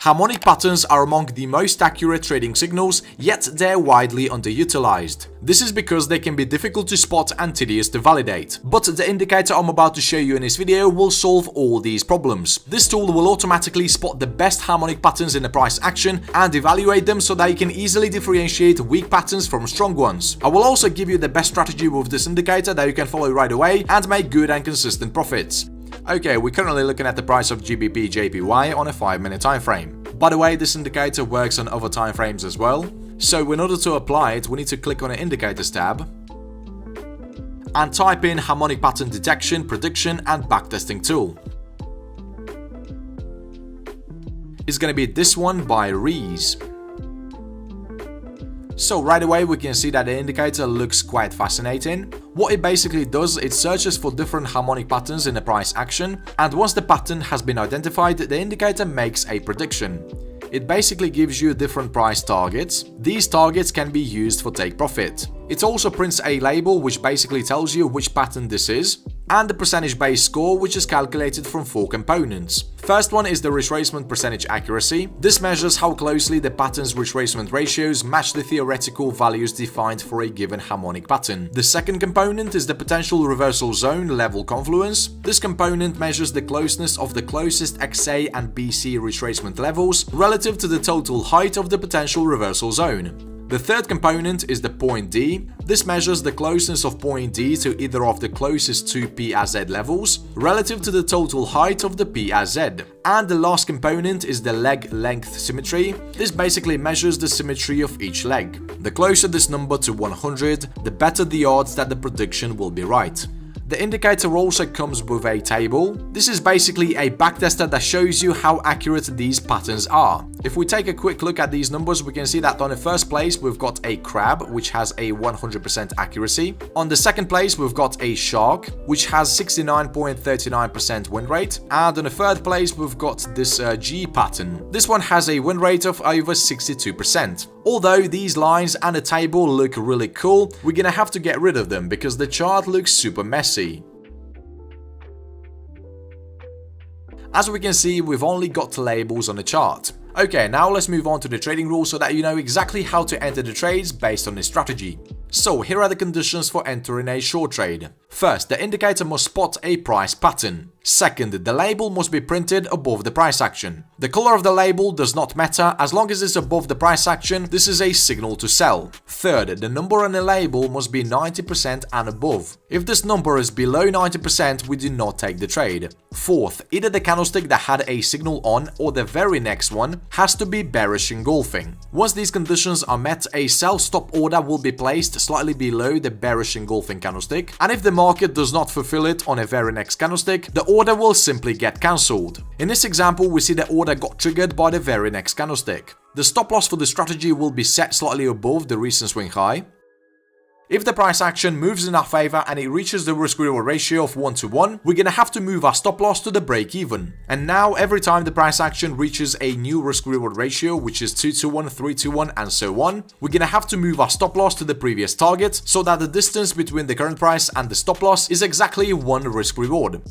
Harmonic patterns are among the most accurate trading signals, yet they're widely underutilized. This is because they can be difficult to spot and tedious to validate. But the indicator I'm about to show you in this video will solve all these problems. This tool will automatically spot the best harmonic patterns in the price action and evaluate them so that you can easily differentiate weak patterns from strong ones. I will also give you the best strategy with this indicator that you can follow right away and make good and consistent profits. Okay, we're currently looking at the price of GBP JPY on a 5-minute time frame. By the way, this indicator works on other time frames as well. So in order to apply it, we need to click on the Indicators tab and type in Harmonic Pattern Detection, Prediction and Backtesting Tool. It's going to be this one by Rees. So right away we can see that the indicator looks quite fascinating. What it basically does, it searches for different harmonic patterns in the price action, and once the pattern has been identified, the indicator makes a prediction. It basically gives you different price targets. These targets can be used for take profit. It also prints a label which basically tells you which pattern this is, and the percentage base score, which is calculated from 4 components. First one is the retracement percentage accuracy. This measures how closely the pattern's retracement ratios match the theoretical values defined for a given harmonic pattern. The second component is the potential reversal zone level confluence. This component measures the closeness of the closest XA and BC retracement levels relative to the total height of the potential reversal zone. The third component is the point D. This measures the closeness of point D to either of the closest two P as Z levels relative to the total height of the P as Z. And the last component is the leg length symmetry. This basically measures the symmetry of each leg. The closer this number to 100, the better the odds that the prediction will be right. The indicator also comes with a table. This is basically a backtester that shows you how accurate these patterns are. If we take a quick look at these numbers, we can see that on the first place we've got a crab, which has a 100% accuracy. On the second place we've got a shark, which has 69.39% win rate. And on the third place we've got this G pattern. This one has a win rate of over 62%. Although these lines and the table look really cool, we're gonna have to get rid of them because the chart looks super messy. As we can see, we've only got labels on the chart. Okay, now let's move on to the trading rules so that you know exactly how to enter the trades based on this strategy. So here are the conditions for entering a short trade. First, the indicator must spot a price pattern. Second, the label must be printed above the price action. The color of the label does not matter as long as it's above the price action. This is a signal to sell. Third, the number on the label must be 90% and above. If this number is below 90%, we do not take the trade. Fourth, either the candlestick that had a signal on or the very next one has to be bearish engulfing. Once these conditions are met, a sell stop order will be placed slightly below the bearish engulfing candlestick, and if the market does not fulfill it on a very next candlestick, the order will simply get cancelled. In this example, we see the order got triggered by the very next candlestick. The stop loss for the strategy will be set slightly above the recent swing high. If the price action moves in our favor and it reaches the risk-reward ratio of 1:1, we're gonna have to move our stop loss to the break-even. And now every time the price action reaches a new risk-reward ratio, which is 2:1, 3:1 and so on, we're gonna have to move our stop loss to the previous target so that the distance between the current price and the stop loss is exactly 1 risk-reward.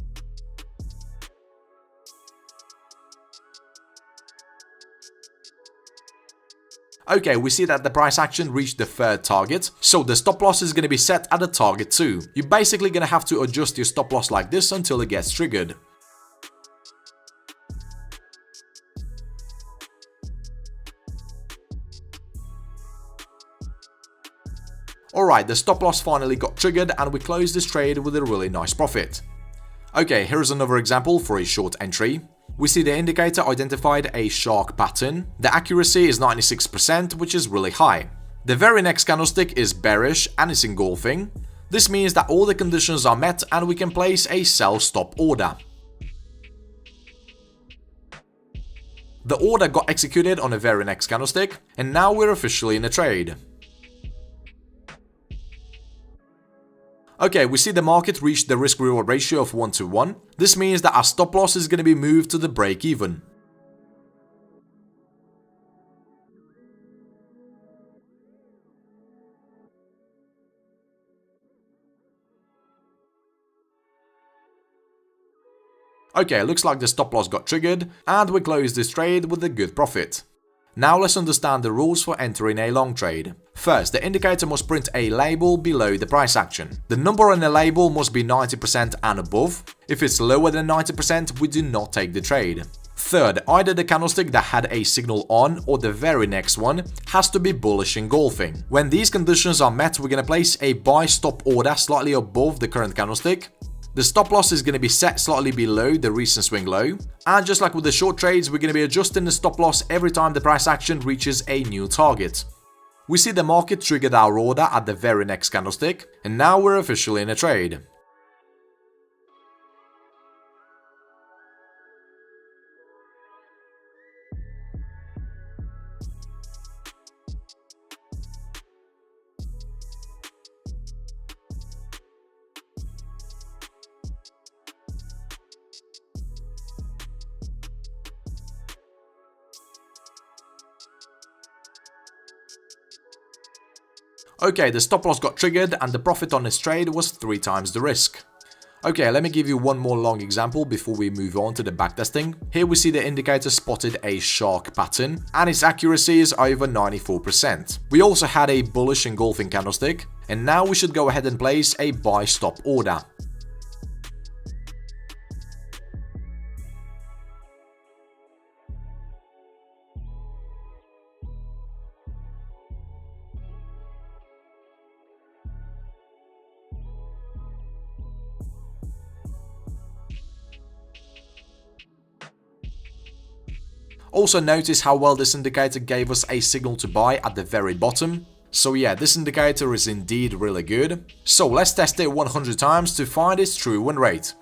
Okay, we see that the price action reached the third target, so the stop loss is going to be set at the target 2. You're basically going to have to adjust your stop loss like this until it gets triggered. Alright, the stop loss finally got triggered and we closed this trade with a really nice profit. Okay, here's another example for a short entry. We see the indicator identified a shark pattern. The accuracy is 96%, which is really high. The very next candlestick is bearish and it's engulfing. This means that all the conditions are met and we can place a sell stop order. The order got executed on the very next candlestick, and now we're officially in a trade. Okay, we see the market reached the risk-reward ratio of 1:1. This means that our stop loss is going to be moved to the break-even. Okay, looks like the stop loss got triggered, and we closed this trade with a good profit. Now let's understand the rules for entering a long trade. First, the indicator must print a label below the price action. The number on the label must be 90% and above. If it's lower than 90%, we do not take the trade. Third, either the candlestick that had a signal on or the very next one has to be bullish engulfing. When these conditions are met, we're going to place a buy stop order slightly above the current candlestick. The stop loss is going to be set slightly below the recent swing low. And just like with the short trades, we're going to be adjusting the stop loss every time the price action reaches a new target. We see the market triggered our order at the very next candlestick, and now we're officially in a trade. Okay, the stop loss got triggered and the profit on this trade was 3 times the risk. Okay, let me give you one more long example before we move on to the backtesting. Here we see the indicator spotted a shark pattern and its accuracy is over 94%. We also had a bullish engulfing candlestick, and now we should go ahead and place a buy stop order. Also notice how well this indicator gave us a signal to buy at the very bottom. So yeah, this indicator is indeed really good. So let's test it 100 times to find its true win rate.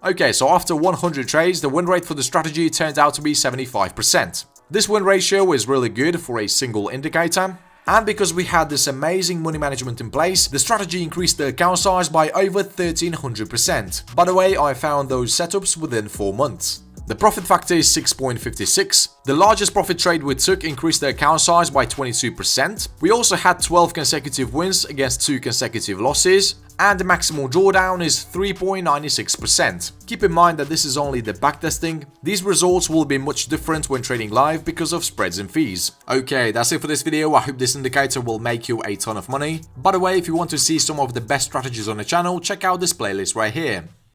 Okay, so after 100 trades, the win rate for the strategy turned out to be 75%. This win ratio is really good for a single indicator. And because we had this amazing money management in place, the strategy increased the account size by over 1300%. By the way, I found those setups within 4 months. The profit factor is 6.56. The largest profit trade we took increased the account size by 22%. We also had 12 consecutive wins against 2 consecutive losses. And the maximal drawdown is 3.96%. Keep in mind that this is only the backtesting. These results will be much different when trading live because of spreads and fees. Okay, that's it for this video. I hope this indicator will make you a ton of money. By the way, if you want to see some of the best strategies on the channel, check out this playlist right here.